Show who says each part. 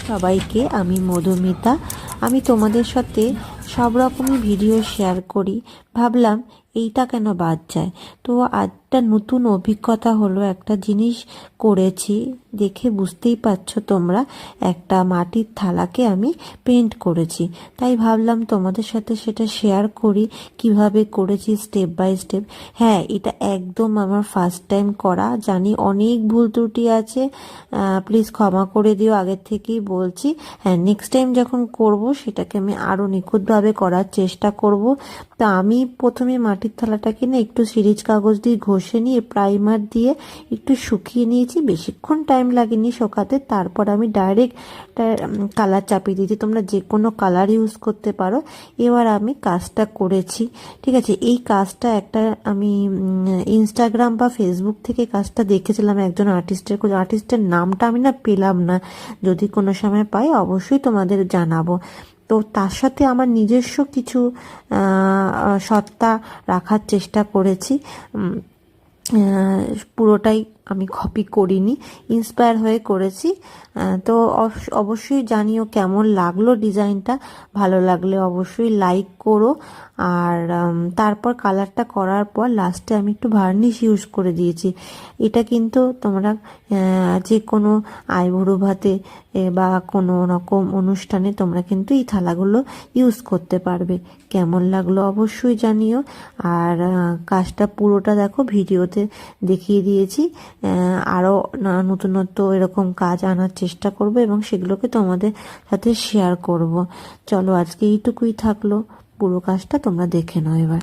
Speaker 1: সবাইকে, আমি মধুমিতা। আমি তোমাদের সাথে সব রকমই ভিডিও শেয়ার করি। ভাবলাম এইটা কেন বাদ যায়। তো একটা নতুন অভিজ্ঞতা হলো, একটা জিনিস করেছি, দেখে বুঝতেই পারছো তোমরা। একটা মাটির থালাকে আমি পেন্ট করেছি, তাই ভাবলাম তোমাদের সাথে সেটা শেয়ার করি কিভাবে করেছি স্টেপ বাই স্টেপ। হ্যাঁ, এটা একদম আমার ফার্স্ট টাইম করা, জানি অনেক ভুল ত্রুটি আছে, প্লিজ ক্ষমা করে দিও, আগের থেকেই বলছি। হ্যাঁ, নেক্সট টাইম যখন করব সেটাকে আমি আরও নিখুঁতভাবে করার চেষ্টা করব। তা আমি প্রথমে মাটির থালাটাকে না একটু সিরিজ কাগজ দিয়ে ঘষে নিয়ে প্রাইমার দিয়ে একটু শুকিয়ে নিয়েছি, বেশিক্ষণ টাইম লাগেনি শোকাতে। তারপর আমি ডাইরেক্ট কালার চাপিয়ে দিয়েছি, তোমরা যে কোনো কালার ইউজ করতে পারো। এবার আমি কাজটা করেছি, ঠিক আছে। এই কাজটা একটা আমি ইনস্টাগ্রাম বা ফেসবুক থেকে কাজটা দেখেছিলাম একজন আর্টিস্টের নামটা আমি না পেলাম না, যদি কোনো সময় পাই অবশ্যই তোমাদের জানাবো। তো তার সাথে আমার নিজস্ব কিছু সত্তা রাখার চেষ্টা করেছি। পুরোটাই আমি কপি করিনি, ইন্সপায়ার হয়ে করেছি। তো অবশ্যই জানিও কেমন লাগলো ডিজাইনটা। ভালো লাগলে অবশ্যই লাইক করো। আর তারপর কালারটা করার পর লাস্টে আমি একটু ভার্নিশ ইউজ করে দিয়েছি। এটা কিন্তু তোমরা যে কোনো আইবুড়ো ভাতে বা কোনো রকম অনুষ্ঠানে তোমরা কিন্তু এই থালাগুলো ইউজ করতে পারবে। কেমন লাগলো অবশ্যই জানিও। আর কাজটা পুরোটা দেখো, ভিডিওতে দেখিয়ে দিয়েছি। আরও নতুনত্ব এরকম কাজ আনার চেষ্টা করব এবং সেগুলোকে তোমাদের সাথে শেয়ার করব। চলো, আজকে এইটুকুই থাকলো, পুরো কাজটা তোমরা দেখে নাও এবার।